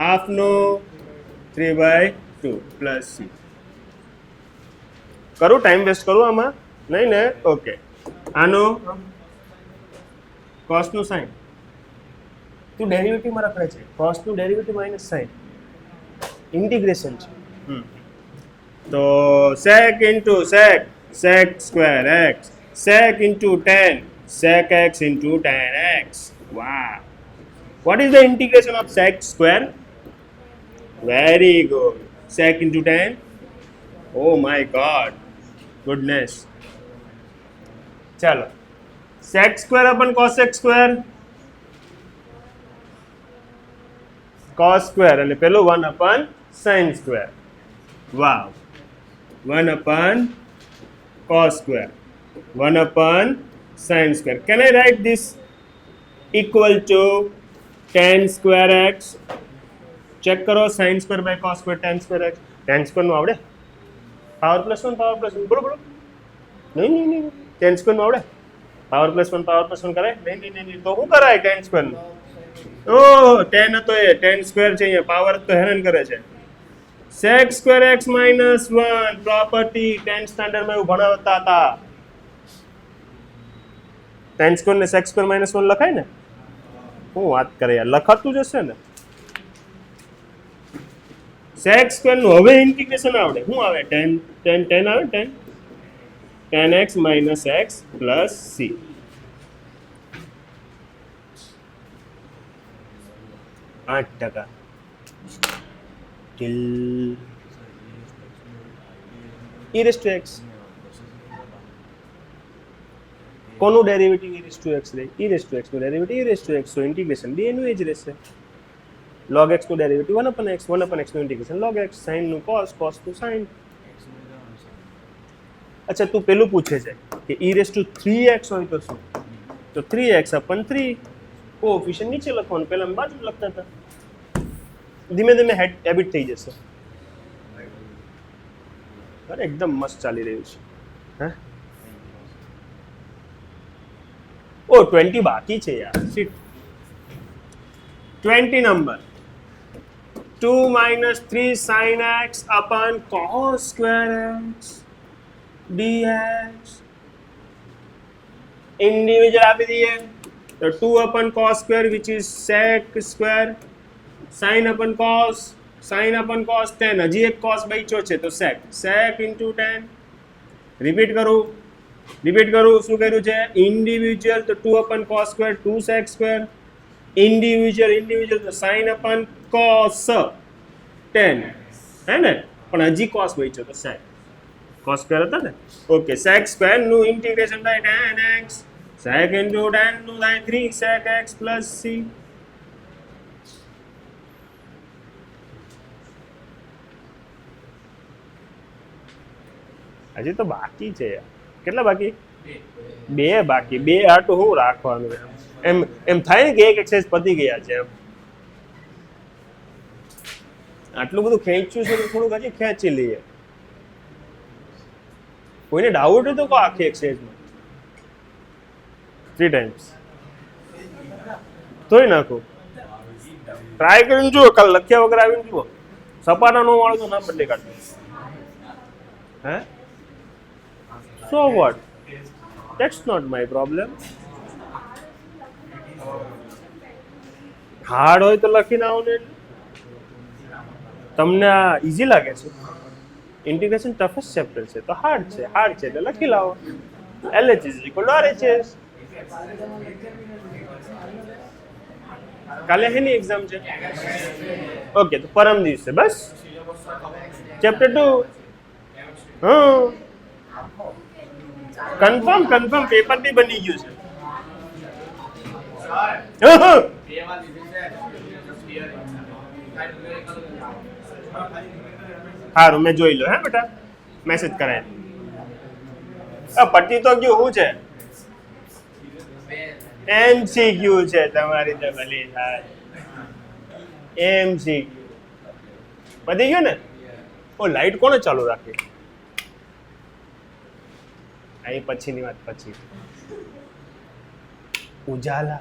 half નું 3/2 plus c. કરું ટાઈમ વેસ્ટ કરું આમાં? નહીં ને? ઓકે. આનો cos નું sin, તું ડેરિવેટિવમાં રખડે છે. cos નું ડેરિવેટિવ માઇનસ sin, इंटीग्रेशन છે. તો sec into sec, sec square x, sec into tan, sec x into tan x. Wow. What is the integration of sec square? Very good. Sec into tan. Oh my God. Goodness. चलो. Sec square अपन cos x square. Cos square એટલે પેલું 1 upon sin square. Wow. 1 upon cos square, 1 upon sin square. Can I write this equal to tan square x? Check करो, sin square by cos square, tan square x. Tan square નું આવડે? Power plus 1 બોલો. નહીં. tan square નું આવડે? Power plus 1 કરાય? નહીં. તો શું કરાય tan square નું? ઓહ, tan હતો એ, tan square છે અહીંયા, પાવર તો હેરાન કરે છે. sec square x minus 1 property 10th standard માં એવું ભણાવતા હતા. tan square ને sec square minus 1 લખાય ને, હું વાત કરે યાર, લખાતું જ હશે ને. sec સ્ક્વેર નું હવે ઇન્ટિગ્રેશન આવડે. શું આવે? 10 આવે, 10x minus x plus c. %8 till e raised to x. કોનું derivative e raised to x રહે? e raised to x નું derivative e raised to x, so integration b એનું એ જ રહેશે. log x નું ડેરિવેટિવ 1/x, 1/x નું integration log x, sin નું cos, cos નું sin. અચ્છા, તું પેલું પૂછે છે કે e raised to 3x હોય તો શું? તો 3x/3 કોએફિશિયન્ટ નીચે લખવાનું, પહેલા બાજુ લખતા હતા. ધીમે ધીમે હેબિટ થઈ જશે. અરે એકદમ મસ્ત ચાલી રહ્યું છે. હા, ઓ 20 બાકી છે યાર. Sheet. 20 number 2 - 3 sin x upon cos square x dx. Individual આપી દઈએ તો 2 / cos square which is sec square, sin / cos, sin / cos 10. હજી એક cos બચ્યો છે તો sec into 10. રિપીટ કરું શું કર્યું છે? ઇન્ડિવિજ્યુઅલ તો 2 / cos square 2 sec square, individual તો sin / cos 10 હે ને, પણ હજી cos બચ્યો તો sec cos square હતા ને. ઓકે, sec square નું ઇન્ટિગ્રેશન થાય 10x, sec into 10 નું થાય 3 sec x plus c. હજી તો બાકી છે યાર. કેટલા બાકી? 2 બાકી. 2 આટું શું રાખવાનું? એમ થાય ને કે એક એક્સરસાઇઝ પતી ગયા છે એમ. આટલું બધું ખેંચ્યું છે તો થોડુંક હજી ખેંચી લઈએ. કોઈને ડાઉટ હોય તો કહો આખી એક્સરસાઇઝમાં 3 times તોય નાખો. ટ્રાય કરીને જુઓ, કાલ લખ્યા વગર આવીને જુઓ. સપાટા નો વાળો તો નામ બદલી કાઢો. હે, so what? That's not my problem. Hard હોય તો લખીને આવો ને. તમને આ ઈઝી લાગે છે? ઇન્ટિગ્રેશન ટફેસ્ટ ચેપ્ટર છે તો હાર્ડ છે એટલે લખી લાવો. LH is equal to RHS. કાલે હેની એક્ઝામ છે? ઓકે, તો પરમ દિવસે બસ ચેપ્ટર 2. હા, કન્ફર્મ પેપર બી બની ગયું છે. સારું, મેં જોઈ લો. હે બેટા, મેસેજ કરાય. પટ્ટી તો ગયું. શું છે? MCQ છે તમારી તો ભલી થાય. MCQ પતી ગયું ને? ઓ, લાઈટ કોને ચાલુ રાખી? અહીં પછીની વાત પછી. ઉજાલા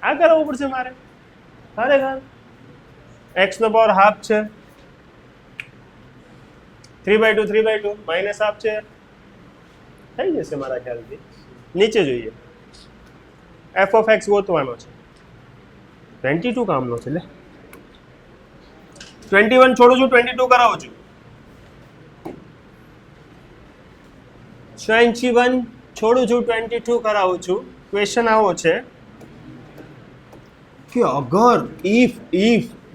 આ કરવું પડશે મારે. ખરેખર x નો પાવર હાફ છે, 3/2 3/2 માઇનસ હાફ છે. થઈ જશે મારા ખ્યાલથી. નીચે જોઈએ. f of x ગોતવાનો છે. 22 કામનો છે. લે 21 છોડું છું, 22 કરાવું છું. 21 છોડું છું, 22 કરાવું છું. ક્વેશ્ચન આવો છે કે અગર if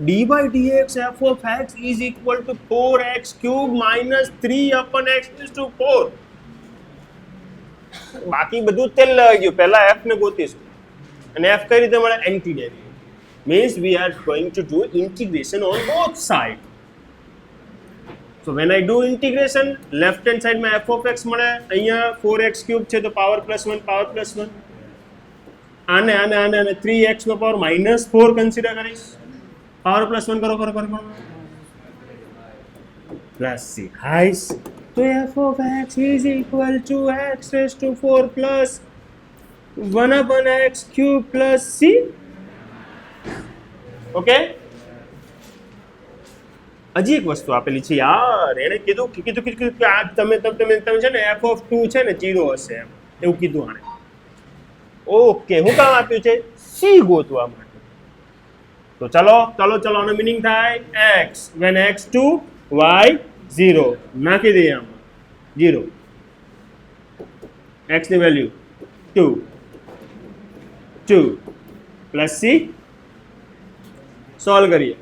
d by dx f of x is equal to 4x cube minus 3/x is to 4. બાકી બધું તેલ લાગી ગયું. પહેલા f ને ગોતીશું અને f કઈ રીતે મળે? Anti derivative. means we are going to do integration on both sides. So when I do integration, left hand side માં f of x મળે, અહીંયા 4x cube છે તો પાવર +1 પાવર +1. આને 3x નો પાવર -4 કન્સિડર કરીશ. પાવર +1 કરો plus c. હાઈસ તો f of x is equal to x raised to 4 plus 1/x cube plus c. Okay, હજી એક વસ્તુ આપેલી છે યાર. એણે કીધું કે આ તમે છે ને f of 2 છે ને 0 હશે એમ એવું કીધું આણે. ઓકે, હું કામ આપ્યું છે? સી ગોતવા માટે. તો ચલો આનો મીનિંગ થાય x when x to y 0 નાખી દઈએ આમાં 0 x ની વેલ્યુ 2 પ્લસ c સોલ્વ કરીએ.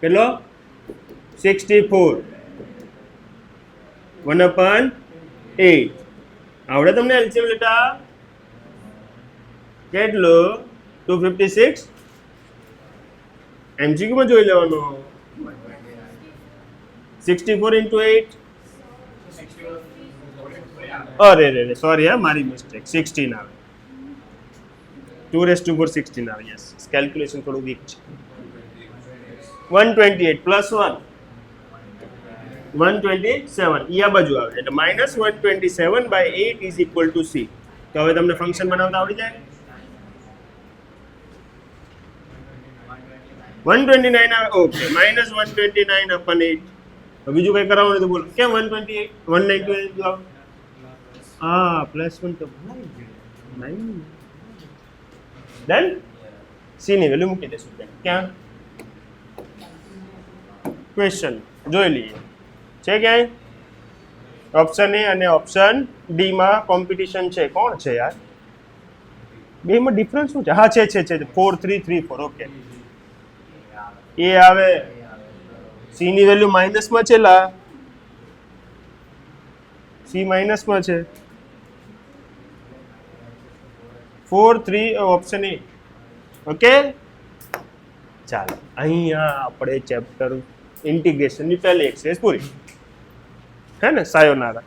કેટલો? 64 1/8 આવડે તમને એલસીએમ લેતા? કેટલો? 256 MCQ માં જોઈ લેવાનો. 64 into 8 અરે રે સોરી હા મારી મિસ્ટેક 16 આવે 2 4 16 આવે. યસ કેલ્ક્યુલેશન થોડું વીક છે. 128 પ્લસ 1 127 ઈ આ બાજુ આવે એટલે minus 127/8 is equal two c. તો હવે તમને ફંક્શન બનાવતા આવડી જાય. 129 આવે ઓકે માઇનસ 129/8. બીજું કઈ કરાવવું નથી બોલો. કેમ 128 198 લાવો? હા પ્લસ 1 તો ડન. સી ની વેલ્યુ મૂકી દેશું ક્યાં? ક્વેશ્ચન જોઈ લઈએ છે ક્યાંય. ઓપ્શન એ અને ઓપ્શન ડી માં કોમ્પિટિશન છે. કોણ છે યાર? બે માં ડિફરન્સ શું છે? હા છે 4334 ઓકે. એ આવે સી ની વેલ્યુ માઇનસ માં છે લા. સી માઇનસ માં છે 43 ઓપ્શન એ ઓકે. ચાલો અહીંયા આપણે ચેપ્ટર ઇન્ટિગ્રેશનની પહેલી એક્સરસાઇઝ પૂરી હે ને. સાયોનારા.